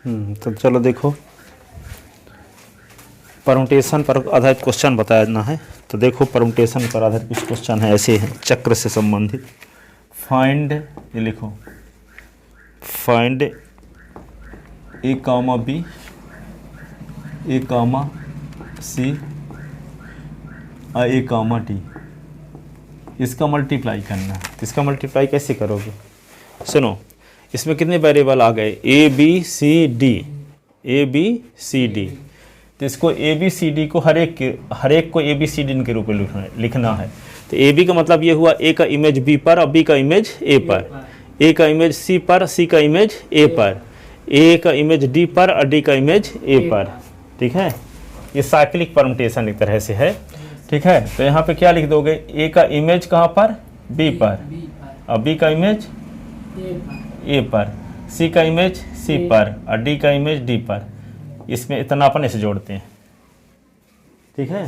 तो चलो देखो, परमुटेशन पर आधारित क्वेश्चन बताना है। तो देखो परमुटेशन पर आधारित कुछ क्वेश्चन है, ऐसे हैं चक्र से संबंधित। फाइंड, ये लिखो, फाइंड ए कामा बी, ए कामा सी, ए कामा डी, इसका मल्टीप्लाई करना है। तो इसका मल्टीप्लाई कैसे करोगे? सुनो, इसमें कितने वेरिएबल आ गए? A B C D, A B C D. तो इसको ए बी सी डी को हर एक को ए बी सी डी के रूप में लिखना है। तो ए बी का मतलब ये हुआ ए का इमेज बी पर और बी का इमेज ए पर, ए का इमेज सी पर, सी का इमेज ए पर, ए का इमेज डी पर और डी का इमेज ए पर। ठीक है, ये साइक्लिक परमुटेशन एक तरह से है। ठीक है, तो यहाँ पे क्या लिख दोगे? ए का इमेज कहाँ पर? बी पर, और बी का इमेज ए पर, सी का इमेज सी पर और डी का इमेज डी पर। इसमें इतना अपन ऐसे जोड़ते हैं। ठीक है,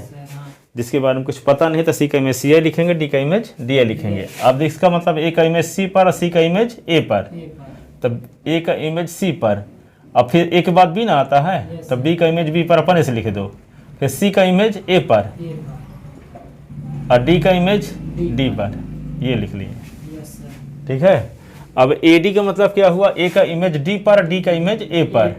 जिसके बारे में कुछ पता नहीं तो सी का इमेज सी आई लिखेंगे, डी का इमेज डी आई लिखेंगे। अब इसका मतलब ए का इमेज सी पर और सी का इमेज ए पर, तब ए का इमेज सी पर, अब फिर ए के बाद बी ना आता है, तब बी का इमेज बी पर अपन ऐसे लिख दो, फिर सी का इमेज ए पर और डी का इमेज डी पर, ये लिख लिए। ठीक है, अब ए डी का मतलब क्या हुआ? ए का इमेज डी पर, डी का इमेज ए पर।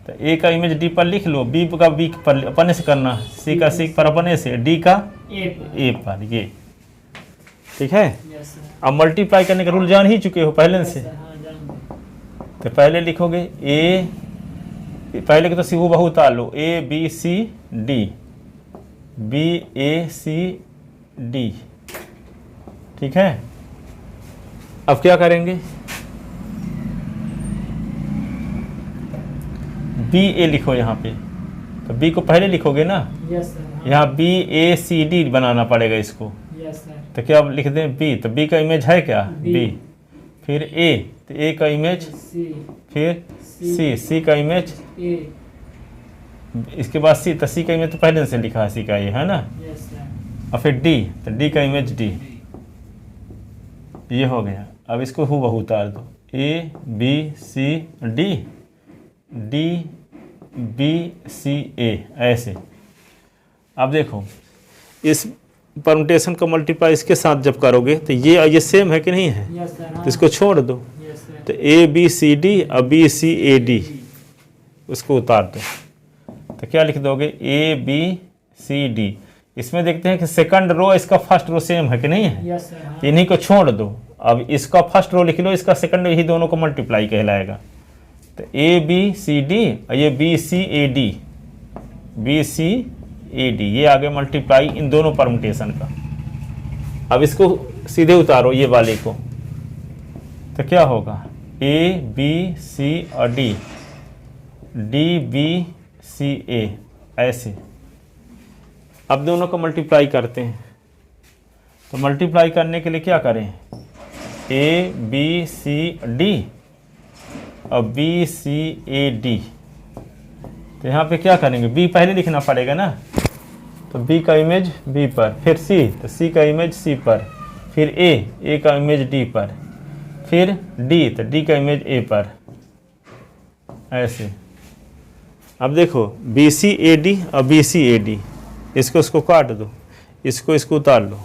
तो ए का इमेज डी पर लिख लो, बी का बी पर अपने से करना, सी का सी पर अपने से, डी का ए पर, ये। ठीक है, अब मल्टीप्लाई करने का रूल जान ही चुके हो पहले से। तो पहले लिखोगे ए, पहले के तो सी वो बहु उतार लो, A B C D, B A C D. ठीक है, अब क्या करेंगे? बी ए लिखो यहाँ पे, तो बी को पहले लिखोगे ना। यहाँ बी ए सी डी बनाना पड़ेगा इसको। तो क्या लिख दें? बी, तो बी का इमेज है क्या? बी। फिर ए, तो ए का इमेज फिर सी, सी का इमेज, इसके बाद सी, तो सी का इमेज तो पहले से लिखा है, सी का ये है ना। और फिर डी, तो डी का इमेज डी, ये हो गया। अब इसको हूबहू उतार दो, A B C D, D B C A, ऐसे। अब देखो, इस परमुटेशन का मल्टीप्लाई इसके साथ जब करोगे तो ये सेम है कि नहीं है? तो इसको छोड़ दो, तो ए बी सी डी और बी सी ए डी, उसको उतार दो। तो क्या लिख दोगे? A B C D. इसमें देखते हैं कि सेकंड रो इसका फर्स्ट रो सेम है कि नहीं है? इन्हीं को छोड़ दो। अब इसका फर्स्ट रो लिख लो, इसका सेकंड, यही दोनों को मल्टीप्लाई कहलाएगा। तो ए बी सी डी और ये B C A D, B C A D, ये आगे मल्टीप्लाई इन दोनों परमुटेशन का। अब इसको सीधे उतारो ये वाले को, तो क्या होगा? ए बी सी और D, D B C A, ऐसे। अब दोनों को मल्टीप्लाई करते हैं। तो मल्टीप्लाई करने के लिए क्या करें? ए बी सी डी और बी सी ए डी। तो यहाँ पे क्या करेंगे? बी पहले लिखना पड़ेगा ना, तो बी का इमेज बी पर, फिर सी, तो सी का इमेज सी पर, फिर ए का इमेज डी पर, फिर डी, तो डी का इमेज ए पर, ऐसे। अब देखो बी सी ए डी और बी सी ए डी, इसको काट दो, इसको उतार लो,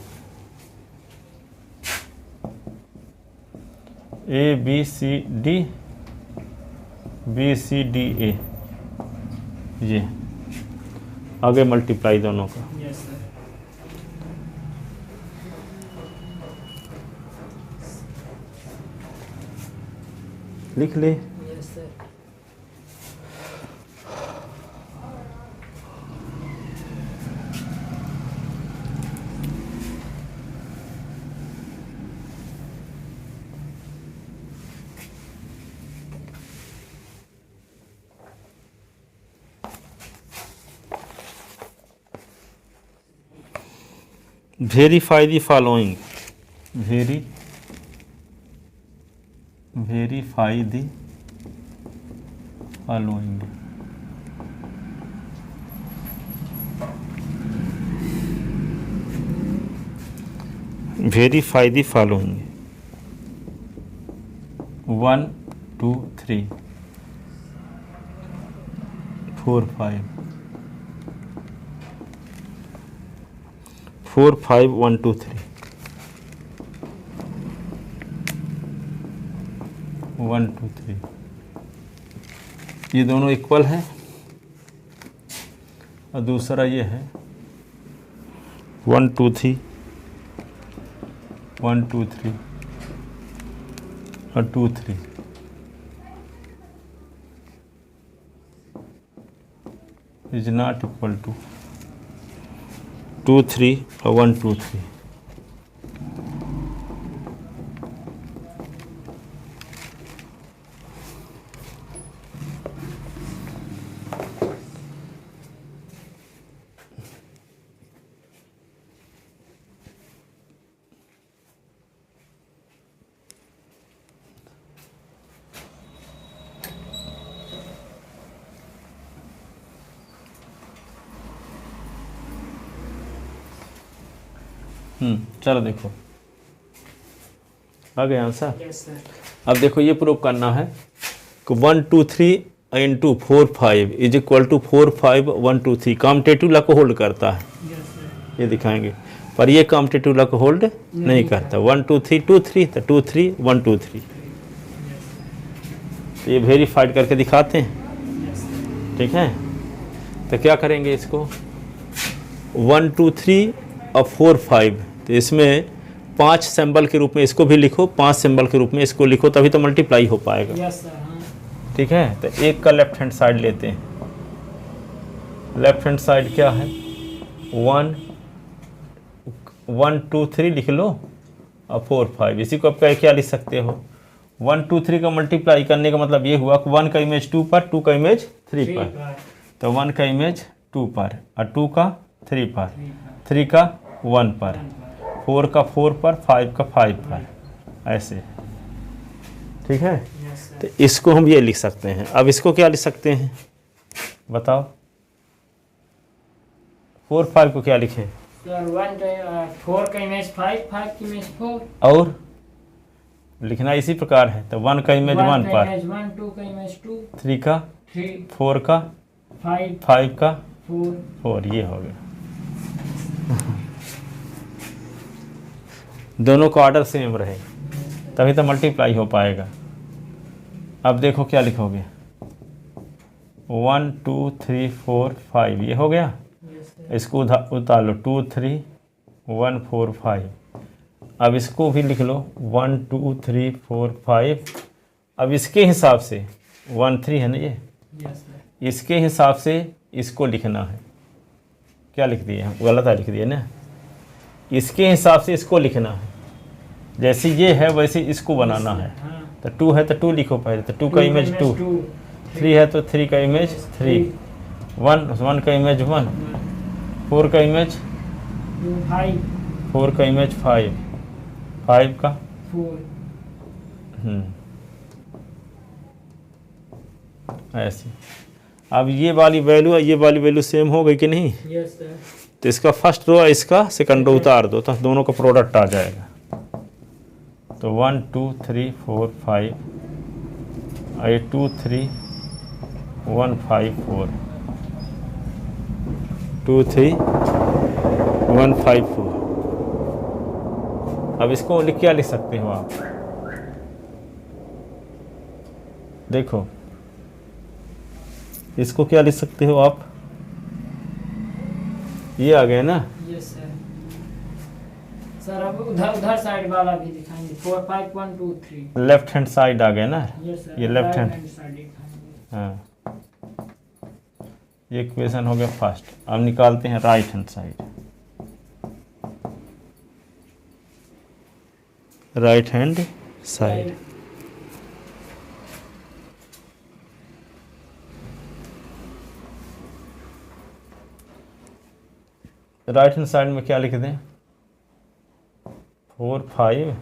A B C D, B C D A, ये आगे मल्टीप्लाई दोनों का। लिख ले। Verify the following. Verify the following. Verify the following. 1 2 3 4 5 4 5 1 2 3 1 2 3, ये दोनों इक्वल है और दूसरा ये है 1 2 3 1 2 3 और 2 3, is not equal to 2 3 और 1 2 3। चलो देखो आ गया आंसर। Yes, sir. अब देखो ये प्रूव करना है कि 1 2 3 into 4 5 is equal to 4 5 1 2 3 competitive law को होल्ड करता है, Yes, sir. ये दिखाएंगे। पर ये कॉम्पिटेटिव लॉ को होल्ड नहीं करता। 1 2 3 2 3 तो 2 3 1 2 3, तो ये वेरीफाइड करके दिखाते हैं, Yes, sir. ठीक है। तो क्या करेंगे इसको 1 2 3 और 4 5, तो इसमें 5 सिंबल के रूप में इसको भी लिखो, 5 सिंबल के रूप में इसको लिखो, तभी तो मल्टीप्लाई हो पाएगा। Yes, sir. हाँ. ठीक है। तो एक का लेफ्ट हैंड साइड लेते हैं। लेफ्ट हैंड साइड क्या है 1 1 2 3 लिख लो और 4 5, इसी को आप क्या लिख सकते हो 1 2 3 का मल्टीप्लाई करने का मतलब ये हुआ कि 1 का इमेज 2 पर, 2 का इमेज 3 Three पर, पर. तो 1 का इमेज 2 पर और 2 का 3 पर, 3 का 1 पर, 4 का 4 पर, 5 का 5 पर, ऐसे, ठीक है। Yes, sir. तो इसको हम ये लिख सकते हैं। अब इसको क्या लिख सकते हैं बताओ, 4 5 को क्या लिखें, Sir, 4 का इमेज 5, 5 की इमेज 4. और लिखना इसी प्रकार है। तो 1 का इमेज 1 का पर, इमेज 1, 2 का इमेज 2, 3 का 3, 4 का 5, 5 का 4. 4, ये हो गया। दोनों का ऑर्डर सेम रहे तभी तो मल्टीप्लाई हो पाएगा। अब देखो क्या लिखोगे 1 2 3 4 5, ये हो गया। Yes, sir. इसको उतार लो 2 3 1 4 5। अब इसको भी लिख लो 1 2 3 4 5। अब इसके हिसाब से 1 3 है ना ये, Yes, sir. इसके हिसाब से इसको लिखना है। क्या लिख दिए हम, गलत है लिख दिए ना। इसके हिसाब से इसको लिखना है, जैसे ये है वैसे इसको बनाना है। हाँ. तो 2 है तो 2 लिखो पहले, तो 2 का इमेज 2, 3 है तो 3 का इमेज 3, 1 का इमेज 1, 4 का इमेज 5, 4 का इमेज 5, 5 का 4. ऐसे। अब ये वाली वैल्यू और ये वाली वैल्यू सेम हो गई कि नहीं, Yes, sir. तो इसका फर्स्ट रो इसका सेकंड रो उतार दो तो दोनों का प्रोडक्ट आ जाएगा। तो 1 2 3 4 5 और ये 2 3 1 5 4, 2 3 1 5 4। अब इसको लिख क्या लिख सकते हो आप, देखो इसको क्या लिख सकते हो आप, ये आ गया ना। Yes, sir. सर अब उधर साइड वाला भी दिखाएंगे 4 5 1 2 3. लेफ्ट हैंड साइड आ गया ना। Yes, sir. ये लेफ्ट हैंड, hand side दिखाएंगे. हाँ, ये इक्वेशन हो गया फर्स्ट। अब निकालते हैं right hand side. Right hand side, right hand side में क्या लिख दें 4 5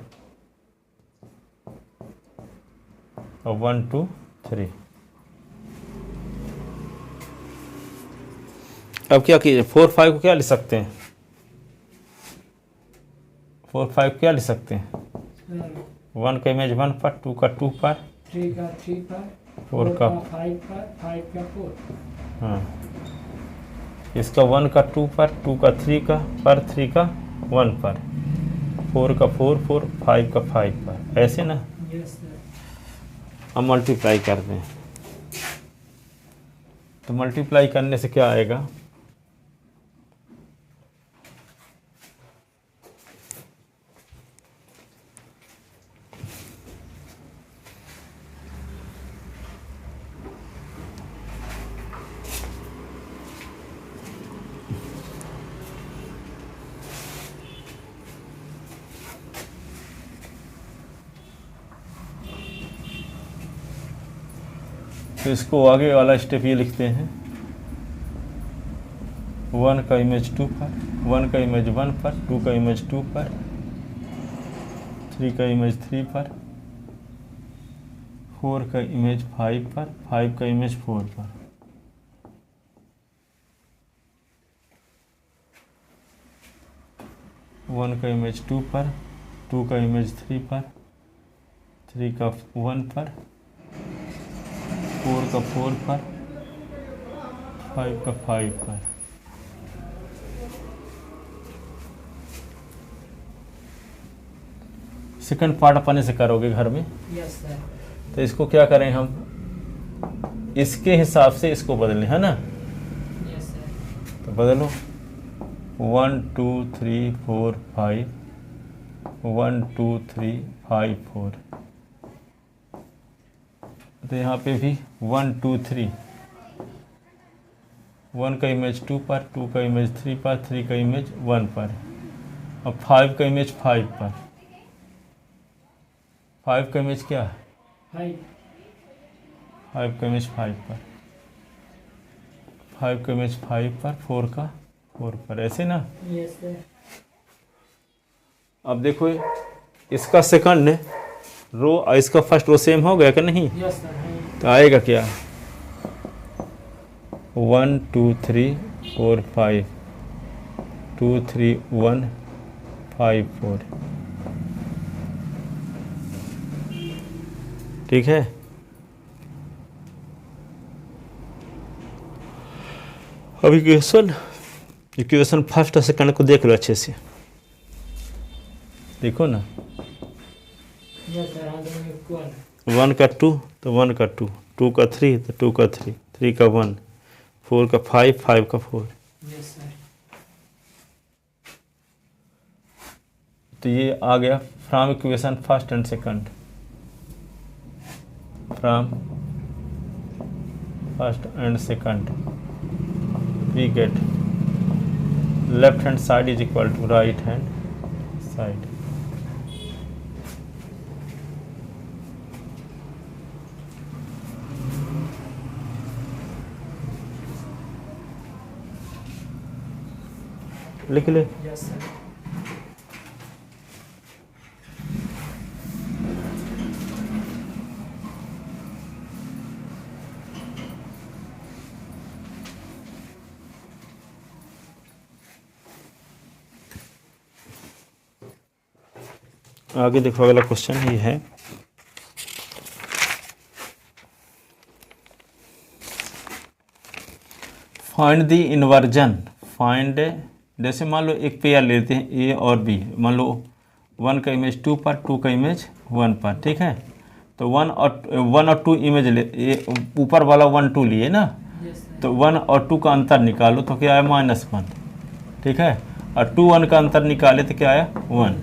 और 1 2 3। अब क्या कीजिए 4 5 को क्या लिख सकते हैं, 4 5 क्या लिख सकते हैं, 1 का इमेज 1 पर, 2 का 2 पर, 3 का 3 पर, 4 का 5 पर, 5 का 4। हाँ, इसका 1 का 2 पर, 2 का 3 का पर, 3 का 1 पर, 4 का 4 4, 5 का 5 पर, ऐसे ना। Yes sir. अब मल्टीप्लाई कर दें, तो मल्टीप्लाई करने से क्या आएगा, तो इसको आगे वाला स्टेप ये लिखते हैं, 1 का इमेज 2 पर, 1 का इमेज 1 पर, 2 का इमेज 2 पर, 3 का इमेज 3 पर, 4 का इमेज 5 पर, 5 का इमेज 4 पर। वन का इमेज 2 पर, 2 का इमेज 3 पर, 3 का 1 पर, 4 का 4 पर, 5 का 5 पर। सेकंड पार्ट अपन ऐसे करोगे घर में। Yes sir. तो इसको क्या करें हम, इसके हिसाब से इसको बदलें, है ना। Yes sir. तो बदलो, 1 2 3 4 5, 1 2 3 5 4। तो यहाँ पे भी 1 2 3, 1 का इमेज 2 पर, 2 का इमेज 3 पर, 3 का इमेज 1 पर, और 5 का इमेज 5 पर। 5 का इमेज क्या है, 5 का इमेज 5 पर, 5 का इमेज 5 पर, 4 का 4 पर, ऐसे ना। Yes sir. अब देखो इसका सेकंड रो और इसका फर्स्ट रो सेम हो गया कि नहीं। Yes sir. तो आएगा क्या, 1 2 3 4 5, 2 3 1 5 4, ठीक है। अब इक्वेशन फर्स्ट और सेकंड को देख लो अच्छे से, देखो ना। Yes sir. हाँ दोनों इक्वल है। 1 का 2 तो 1 का 2, 2 का 3 तो 2 का 3, 3 का 1, 4 का 5, 5 का 4। Yes sir. तो ये आ गया from equation first and second, from first and second we get left hand side is equal to right hand side. लिख ले। Yes sir. आगे देखो, अगला क्वेश्चन ये है, फाइंड द इन्वर्जन। फाइंड, जैसे मान लो एक पेयर लेते हैं ए और बी, मान लो 1 का इमेज 2 पर, 2 का इमेज 1 पर, ठीक है। तो 1 और 2 इमेज ले, ऊपर वाला 1 2 लिए ना, यस सर। तो 1 और 2 का अंतर निकालो तो क्या आया, -1, ठीक है। और 2 1 का अंतर निकाले तो क्या आया, 1।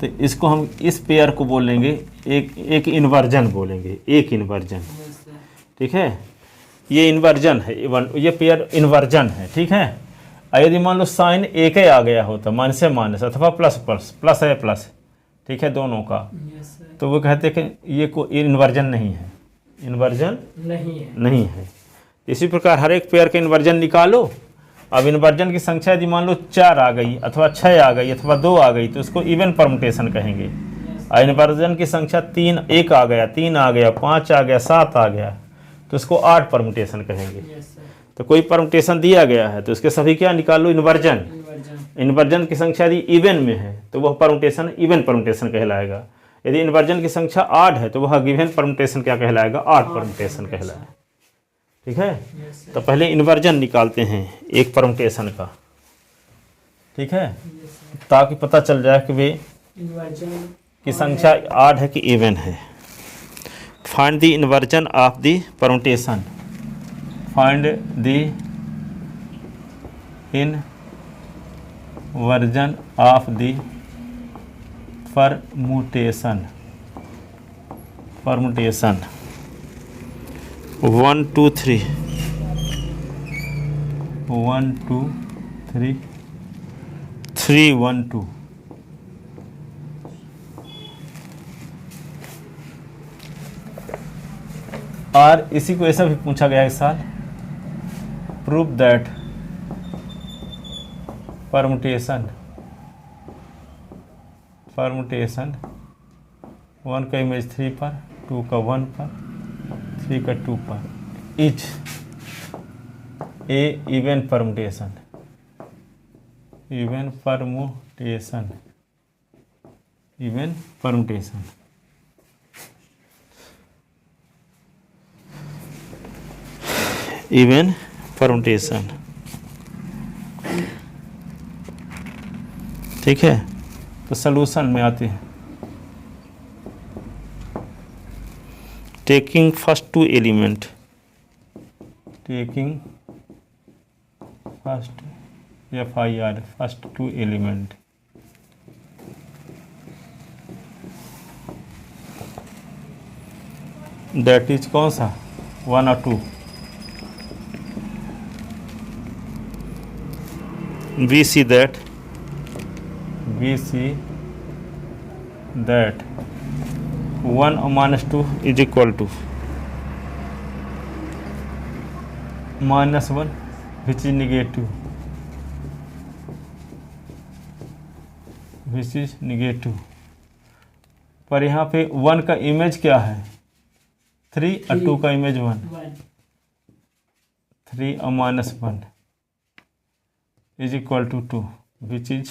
तो इसको हम इस पेयर को बोलेंगे एक इन्वर्जन बोलेंगे, एक इन्वर्जन, यस सर। ठीक है। ये इन्वर्जन है, ये पेयर इन्वर्जन है, ठीक है। और यदि मान लो साइन एक ही आ गया होता, माइनस से माइनस अथवा प्लस प्लस, प्लस है प्लस, ठीक है, दोनों का, यस सर। तो वो कहते हैं कि ये कोई इन्वर्जन नहीं है, इन्वर्जन नहीं है। नहीं है। इसी प्रकार हर एक पेयर का इन्वर्जन निकालो। अब इन्वर्जन की संख्या यदि मान लो 4 आ गई अथवा 6 आ गई अथवा 2 आ गई तो उसको इवन परमुटेशन कहेंगे। और इन्वर्जन की संख्या 3 1 आ गया, 3 आ गया, 5 आ गया, 7 आ गया तो उसको 8 परमुटेशन कहेंगे। Yes sir. तो कोई परमुटेशन दिया गया है तो उसके सभी क्या निकाल लो, इन्वर्जन। इन्वर्जन। इन्वर्जन की संख्या यदि इवन में है तो वह परमुटेशन इवन परमुटेशन कहलाएगा। यदि इन्वर्जन की संख्या 8 है तो वह गिवन परम्यूटेशन क्या कहलाएगा? ऑड परम्यूटेशन कहलाएगा। ठीक है, Yes, sir. तो पहले इन्वर्जन निकालते हैं एक परम्यूटेशन का। ठीक है, Yes, sir. ताकि पता चल जाए कि वे Inversion की संख्या ऑड है कि इवन है। Find the inversion of the permutation. Find the inversion of the permutation. 1 2 3 1 2 3 3 1 2। और इसी को ऐसा भी पूछा गया है इस साल, प्रूव दैट परम्यूटेशन 1 का इमेज 3 पर, 2 का 1 पर, 3 का 2 पर is a even permutation. Even permutation even permutation. ठीक है, तो सलूशन में आते हैं। Taking first 2 element, taking first FIR first 2 element, that is कौन सा? 1 और 2। we see that 1 minus 2 is equal to -1 which is negative, पर यहाँ पे 1 का इमेज क्या है? 3 और 2 का इमेज 1। 3 और -1 is equal to 2 which is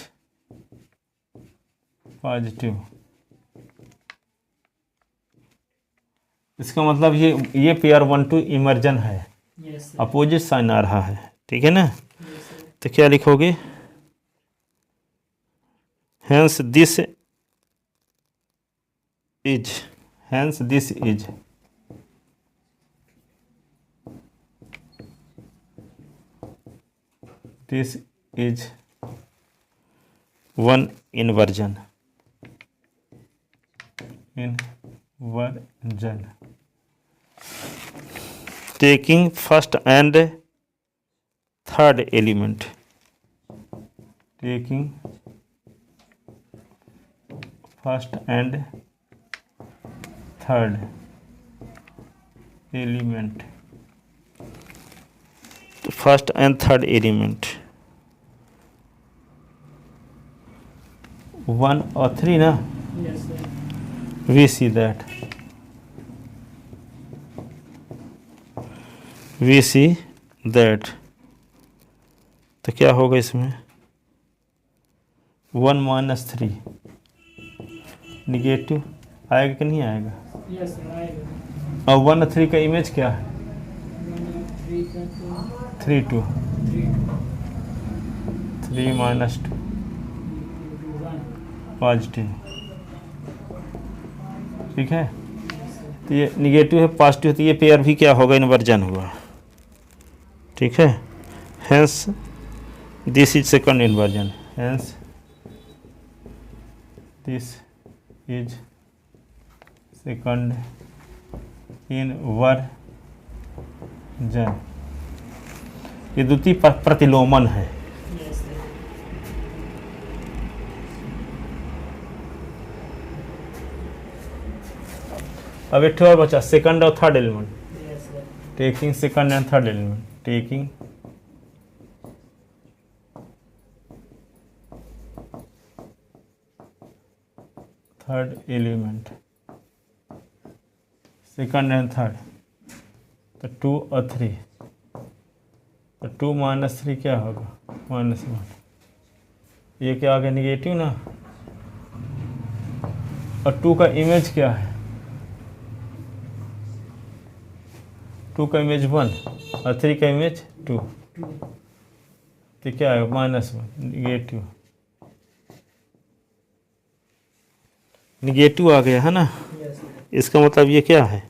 positive. इसका मतलब ये पेयर 1 2 इमर्जन है। Yes, sir. अपोजिट साइन आ रहा है। ठीक है ना? Yes, sir. तो क्या लिखोगे? hence this is one inversion taking first and third element, taking first and third element, first and third element 1 और 3 ना, Yes, sir. we see that तो क्या होगा इसमें? 1 minus 3 निगेटिव आएगा कि नहीं आएगा? Yes, sir. आएगा. और 1 और 3 का इमेज क्या है? 3 का 3 2 3 3 minus 2 पॉजिटिव। ठीक है, तो ये निगेटिव है, पॉजिटिव, तो ये पेयर भी क्या होगा? इन्वर्जन हुआ। ठीक है, hence this is second inversion, hence this is second inversion. ये द्वितीय प्रतिलोमन है। Yes, sir. अब एक और बचा, सेकंड और third element. Yes, sir. Taking second and third element, taking third element, second and third, तो 2 और 3, तो 2 minus 3 क्या होगा? -1। ये क्या आ गया? निगेटिव ना, और 2 का इमेज क्या है? 2 का इमेज 1 और 3 का इमेज 2, 2। तो क्या है? -1, निगेटिव। निगेटिव आ गया है ना। Yes sir. इसका मतलब ये क्या है?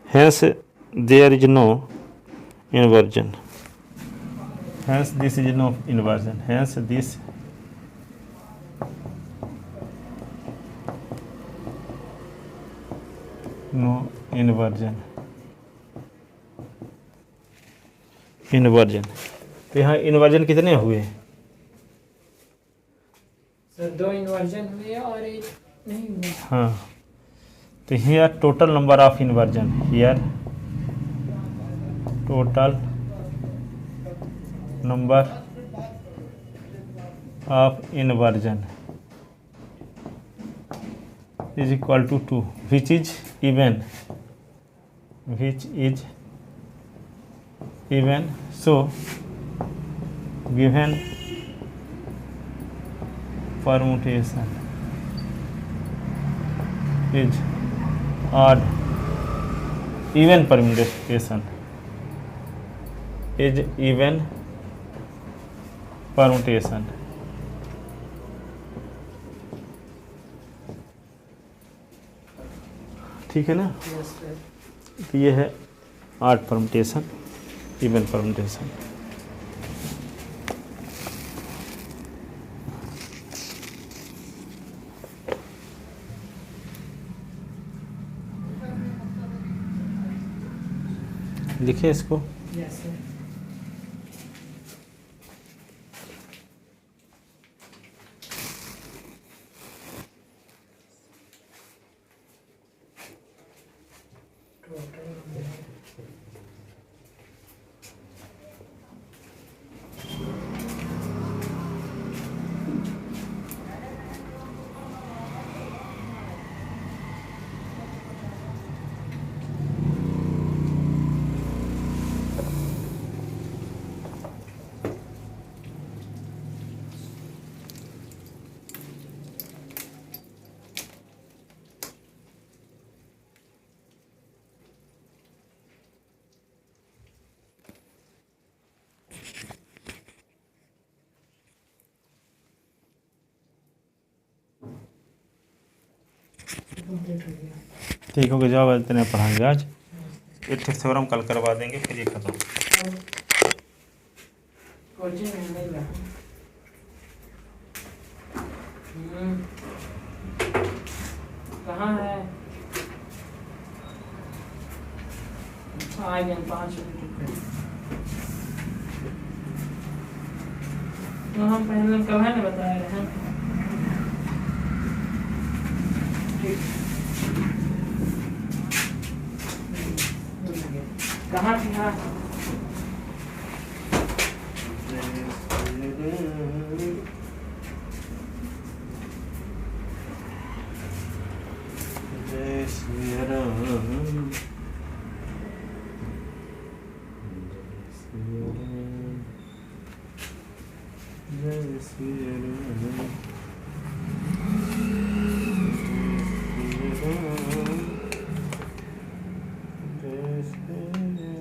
Hence there is no inversion, hence this is no inversion, hence this no inversion. Inversion, तो यहाँ इन्वर्जन कितने हुए? सर 2 इन्वर्जन हुए और एक नहीं हुआ। हाँ, तो here total number of inversion, here total number of inversion is equal to 2, which is even, which is even. So given permutation is odd, even permutation is even permutation. ठीक है ना। Yes sir. तो ये है art permutation, even permutation. लिखिए इसको। Yes sir. Complete हो गया। ठीक हो गया, जवाब इतने पढ़ाएंगे आज। एक थ्योरम कल करवा देंगे, फिर ये खत्म। कोचिंग में नहीं रहा। कहाँ है? आ गए 5 मिनट पे। तो हम पहले कल है ना बता रहे हैं। ठीक। कहाँ था? जय श्री राम, जय श्री राम, जय श्री राम।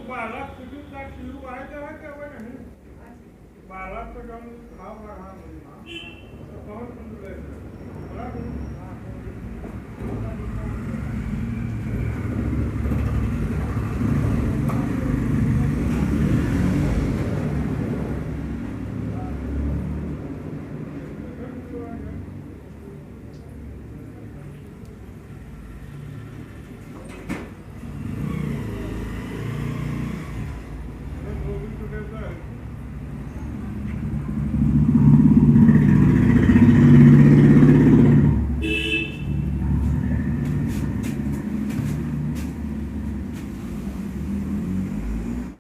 बालक किसी का शिव आए जरा क्या हुआ नहीं बालक तो जब खाओ रहा तो कौन सुन ले